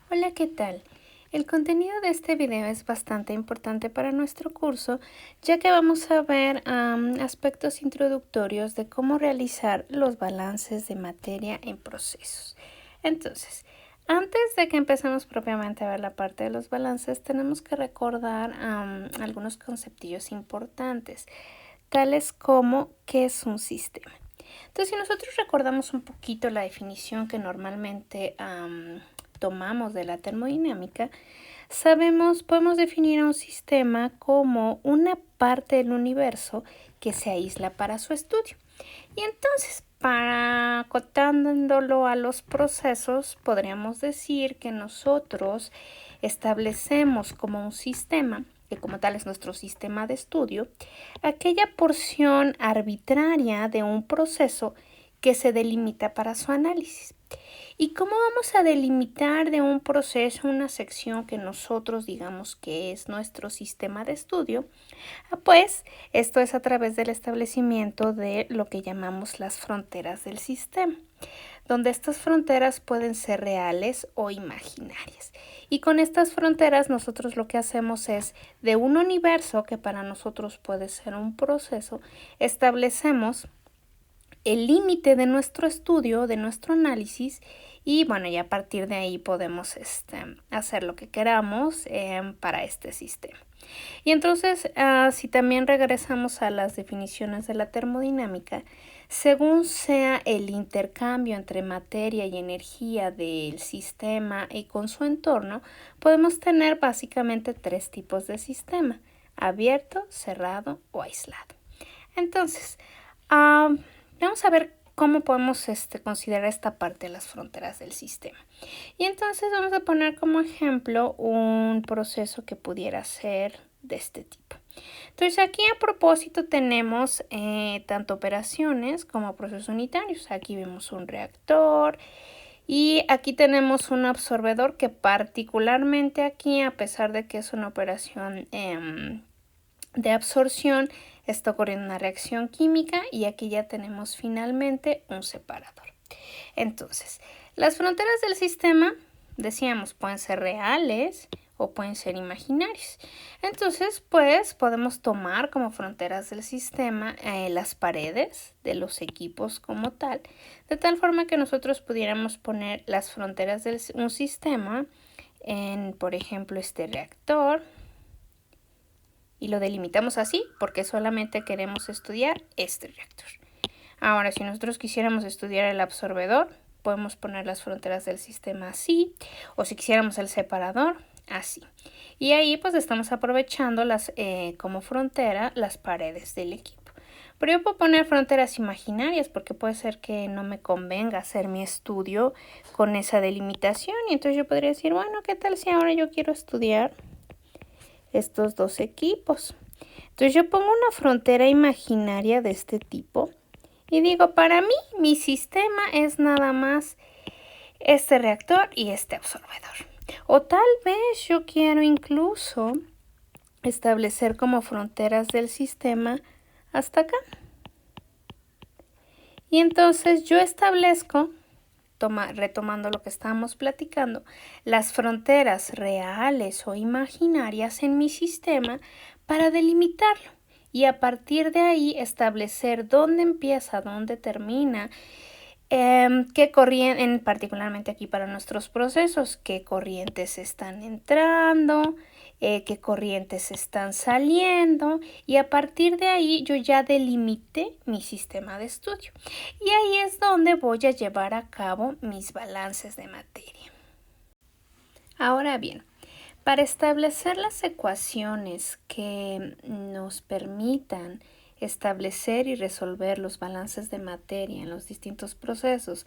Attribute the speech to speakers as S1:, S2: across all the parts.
S1: Hola, ¿qué tal? El contenido de este video es bastante importante para nuestro curso, ya que vamos a ver aspectos introductorios de cómo realizar los balances de materia en procesos. Entonces, antes de que empecemos propiamente a ver la parte de los balances, tenemos que recordar algunos conceptillos importantes, tales como ¿qué es un sistema? Entonces, si nosotros recordamos un poquito la definición que normalmente tomamos de la termodinámica, podemos definir a un sistema como una parte del universo que se aísla para su estudio. Y entonces, para acotándolo a los procesos, podríamos decir que nosotros establecemos como un sistema, que como tal es nuestro sistema de estudio, aquella porción arbitraria de un proceso que se delimita para su análisis. ¿Y cómo vamos a delimitar de un proceso una sección que nosotros digamos que es nuestro sistema de estudio? Pues esto es a través del establecimiento de lo que llamamos las fronteras del sistema, donde estas fronteras pueden ser reales o imaginarias. Y con estas fronteras nosotros lo que hacemos es, de un universo que para nosotros puede ser un proceso, establecemos el límite de nuestro estudio, de nuestro análisis, y bueno, ya a partir de ahí podemos hacer lo que queramos para este sistema. Y entonces, si también regresamos a las definiciones de la termodinámica, según sea el intercambio entre materia y energía del sistema y con su entorno, podemos tener básicamente tres tipos de sistema: abierto, cerrado o aislado. Entonces, vamos a ver cómo podemos considerar esta parte de las fronteras del sistema. Y entonces vamos a poner como ejemplo un proceso que pudiera ser de este tipo. Entonces aquí a propósito tenemos tanto operaciones como procesos unitarios. Aquí vemos un reactor y aquí tenemos un absorbedor que particularmente aquí, a pesar de que es una operación de absorción, está ocurriendo una reacción química y aquí ya tenemos finalmente un separador. Entonces, las fronteras del sistema, decíamos, pueden ser reales o pueden ser imaginarios. Entonces, pues podemos tomar como fronteras del sistema las paredes de los equipos como tal, de tal forma que nosotros pudiéramos poner las fronteras de un sistema en, por ejemplo, este reactor, y lo delimitamos así porque solamente queremos estudiar este reactor. Ahora, si nosotros quisiéramos estudiar el absorbedor, podemos poner las fronteras del sistema así, o si quisiéramos el separador, así. Y ahí pues estamos aprovechando como frontera las paredes del equipo. Pero yo puedo poner fronteras imaginarias porque puede ser que no me convenga hacer mi estudio con esa delimitación. Y entonces yo podría decir, bueno, ¿qué tal si ahora yo quiero estudiar estos dos equipos? Entonces yo pongo una frontera imaginaria de este tipo y digo, para mí, mi sistema es nada más este reactor y este absorbedor. O tal vez yo quiero incluso establecer como fronteras del sistema hasta acá. Y entonces yo establezco, retomando lo que estábamos platicando, las fronteras reales o imaginarias en mi sistema para delimitarlo. Y a partir de ahí establecer dónde empieza, dónde termina, qué corriente, particularmente aquí para nuestros procesos, qué corrientes están entrando, qué corrientes están saliendo, y a partir de ahí yo ya delimité mi sistema de estudio. Y ahí es donde voy a llevar a cabo mis balances de materia. Ahora bien, para establecer las ecuaciones que nos permitan establecer y resolver los balances de materia en los distintos procesos,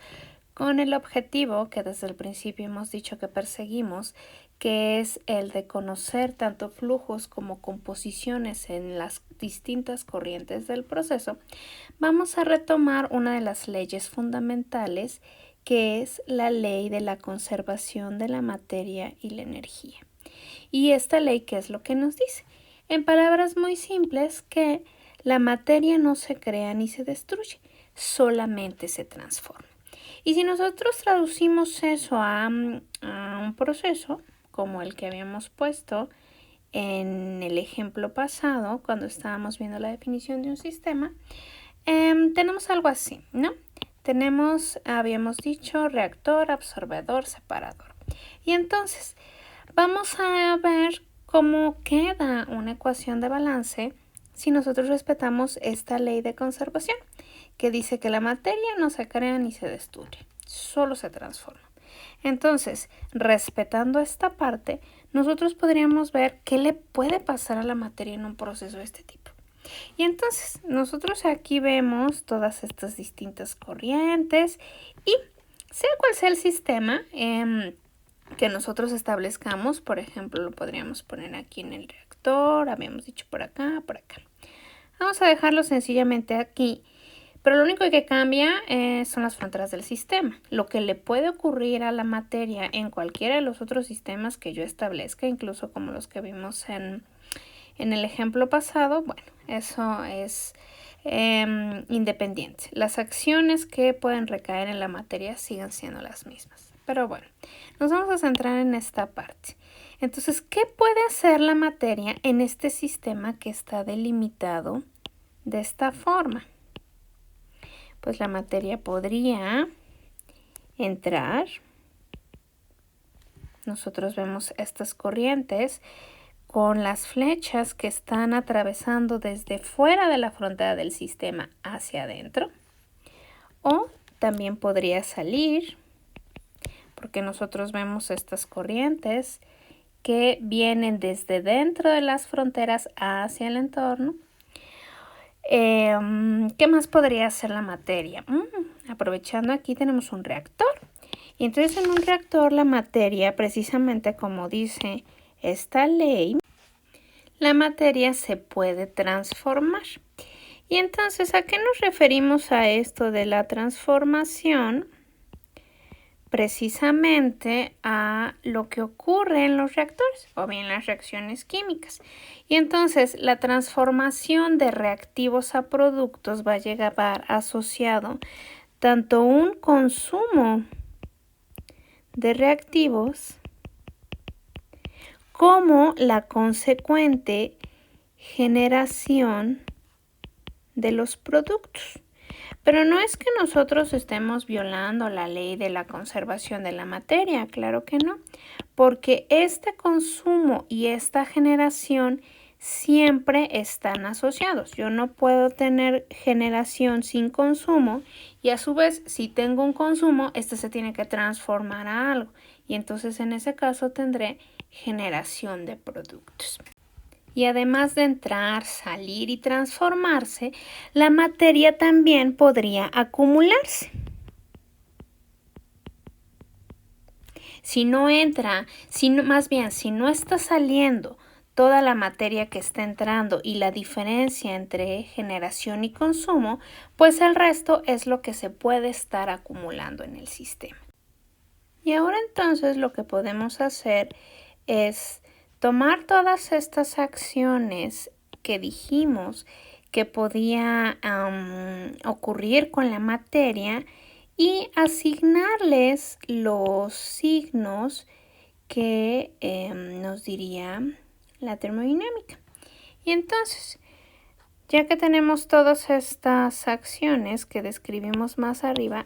S1: con el objetivo que desde el principio hemos dicho que perseguimos, que es el de conocer tanto flujos como composiciones en las distintas corrientes del proceso, vamos a retomar una de las leyes fundamentales, que es la ley de la conservación de la materia y la energía. Y esta ley, ¿qué es lo que nos dice? En palabras muy simples, que la materia no se crea ni se destruye, solamente se transforma. Y si nosotros traducimos eso a un proceso, como el que habíamos puesto en el ejemplo pasado, cuando estábamos viendo la definición de un sistema, tenemos algo así, ¿no? Habíamos dicho, reactor, absorbedor, separador. Y entonces, vamos a ver cómo queda una ecuación de balance si nosotros respetamos esta ley de conservación, que dice que la materia no se crea ni se destruye, solo se transforma. Entonces, respetando esta parte, nosotros podríamos ver qué le puede pasar a la materia en un proceso de este tipo. Y entonces, nosotros aquí vemos todas estas distintas corrientes y sea cual sea el sistema que nosotros establezcamos, por ejemplo, lo podríamos poner aquí en el reactor, habíamos dicho por acá, por acá. Vamos a dejarlo sencillamente aquí, pero lo único que cambia son las fronteras del sistema. Lo que le puede ocurrir a la materia en cualquiera de los otros sistemas que yo establezca, incluso como los que vimos en el ejemplo pasado, bueno, eso es independiente. Las acciones que pueden recaer en la materia siguen siendo las mismas. Pero bueno, nos vamos a centrar en esta parte. Entonces, ¿qué puede hacer la materia en este sistema que está delimitado de esta forma? Pues la materia podría entrar. Nosotros vemos estas corrientes con las flechas que están atravesando desde fuera de la frontera del sistema hacia adentro. O también podría salir, porque nosotros vemos estas corrientes que vienen desde dentro de las fronteras hacia el entorno. ¿Qué más podría hacer la materia? Aprovechando aquí tenemos un reactor. Y entonces en un reactor la materia, precisamente como dice esta ley, la materia se puede transformar. Y entonces, ¿a qué nos referimos a esto de la transformación? Precisamente a lo que ocurre en los reactores o bien las reacciones químicas. Y entonces la transformación de reactivos a productos va a llevar asociado tanto un consumo de reactivos como la consecuente generación de los productos. Pero no es que nosotros estemos violando la ley de la conservación de la materia, claro que no, porque este consumo y esta generación siempre están asociados. Yo no puedo tener generación sin consumo y a su vez, si tengo un consumo, este se tiene que transformar a algo y entonces en ese caso tendré generación de productos. Y además de entrar, salir y transformarse, la materia también podría acumularse. Si no entra, si no está saliendo toda la materia que está entrando y la diferencia entre generación y consumo, pues el resto es lo que se puede estar acumulando en el sistema. Y ahora entonces lo que podemos hacer es tomar todas estas acciones que dijimos que podía ocurrir con la materia y asignarles los signos que nos diría la termodinámica. Y entonces, ya que tenemos todas estas acciones que describimos más arriba,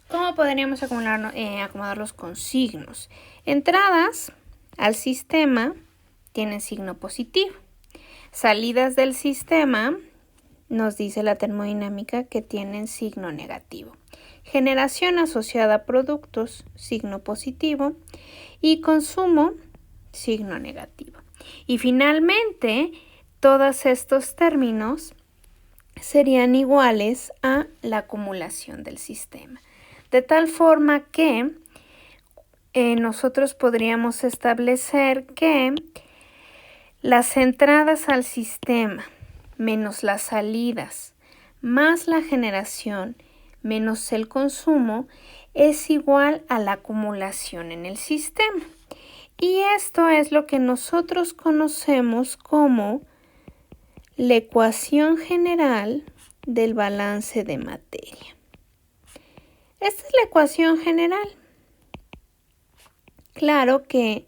S1: ¿cómo podríamos acomodarlos con signos? Entradas al sistema tienen signo positivo. Salidas del sistema, nos dice la termodinámica, que tienen signo negativo. Generación asociada a productos, signo positivo. Y consumo, signo negativo. Y finalmente, todos estos términos serían iguales a la acumulación del sistema. De tal forma que nosotros podríamos establecer que las entradas al sistema menos las salidas más la generación menos el consumo es igual a la acumulación en el sistema. Y esto es lo que nosotros conocemos como la ecuación general del balance de materia. Esta es la ecuación general. Claro que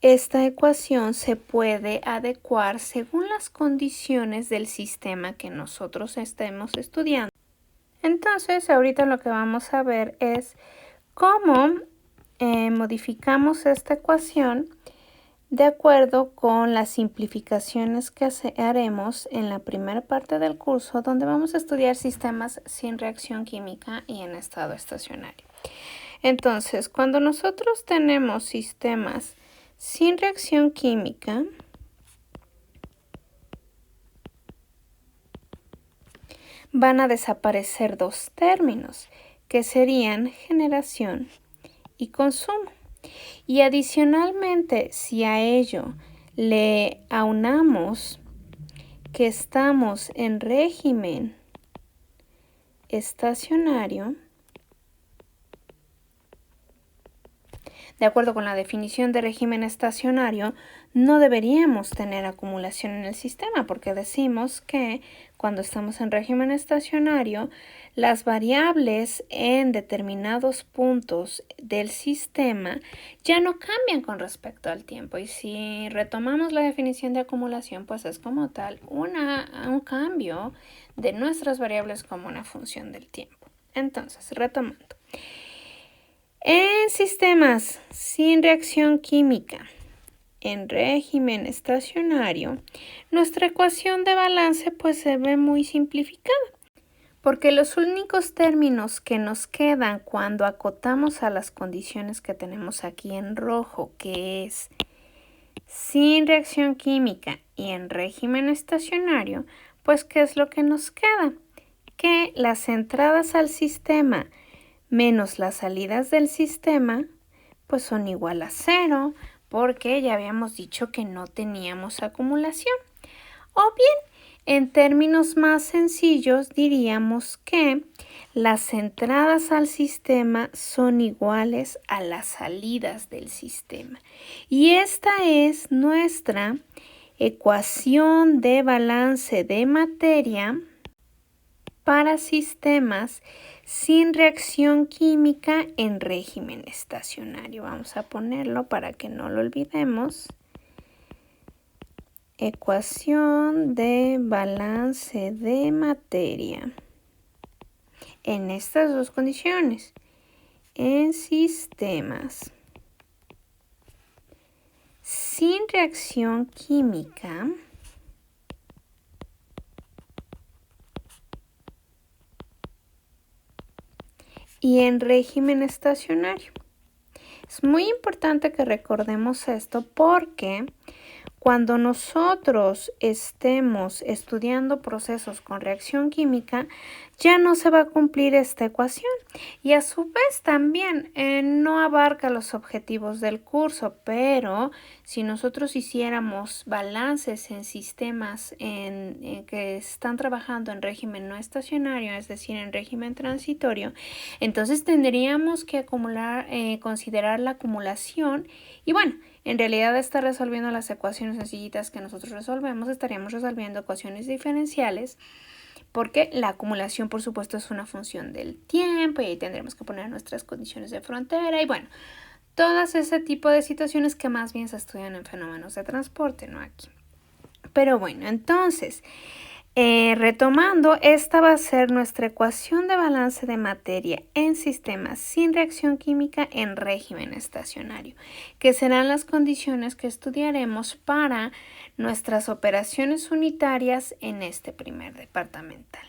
S1: esta ecuación se puede adecuar según las condiciones del sistema que nosotros estemos estudiando. Entonces, ahorita lo que vamos a ver es cómo modificamos esta ecuación de acuerdo con las simplificaciones que haremos en la primera parte del curso, donde vamos a estudiar sistemas sin reacción química y en estado estacionario. Entonces, cuando nosotros tenemos sistemas sin reacción química, van a desaparecer dos términos, que serían generación y consumo. Y adicionalmente, si a ello le aunamos que estamos en régimen estacionario, de acuerdo con la definición de régimen estacionario, no deberíamos tener acumulación en el sistema porque decimos que cuando estamos en régimen estacionario, las variables en determinados puntos del sistema ya no cambian con respecto al tiempo. Y si retomamos la definición de acumulación, pues es como tal un cambio de nuestras variables como una función del tiempo. Entonces, retomando. En sistemas sin reacción química, en régimen estacionario, nuestra ecuación de balance pues se ve muy simplificada, porque los únicos términos que nos quedan cuando acotamos a las condiciones que tenemos aquí en rojo, que es sin reacción química y en régimen estacionario, pues ¿qué es lo que nos queda? Que las entradas al sistema menos las salidas del sistema, pues son igual a 0, porque ya habíamos dicho que no teníamos acumulación. O bien, en términos más sencillos, diríamos que las entradas al sistema son iguales a las salidas del sistema. Y esta es nuestra ecuación de balance de materia para sistemas sin reacción química en régimen estacionario. Vamos a ponerlo para que no lo olvidemos. Ecuación de balance de materia en estas dos condiciones. En sistemas sin reacción química y en régimen estacionario. Es muy importante que recordemos esto porque cuando nosotros estemos estudiando procesos con reacción química, ya no se va a cumplir esta ecuación y a su vez también no abarca los objetivos del curso, pero si nosotros hiciéramos balances en sistemas que están trabajando en régimen no estacionario, es decir, en régimen transitorio, entonces tendríamos que considerar la acumulación y bueno, en realidad está resolviendo las ecuaciones sencillitas que nosotros resolvemos, estaríamos resolviendo ecuaciones diferenciales porque la acumulación, por supuesto, es una función del tiempo y ahí tendremos que poner nuestras condiciones de frontera y bueno, todas ese tipo de situaciones que más bien se estudian en fenómenos de transporte, no aquí. Pero bueno, entonces, retomando, esta va a ser nuestra ecuación de balance de materia en sistemas sin reacción química en régimen estacionario, que serán las condiciones que estudiaremos para nuestras operaciones unitarias en este primer departamental.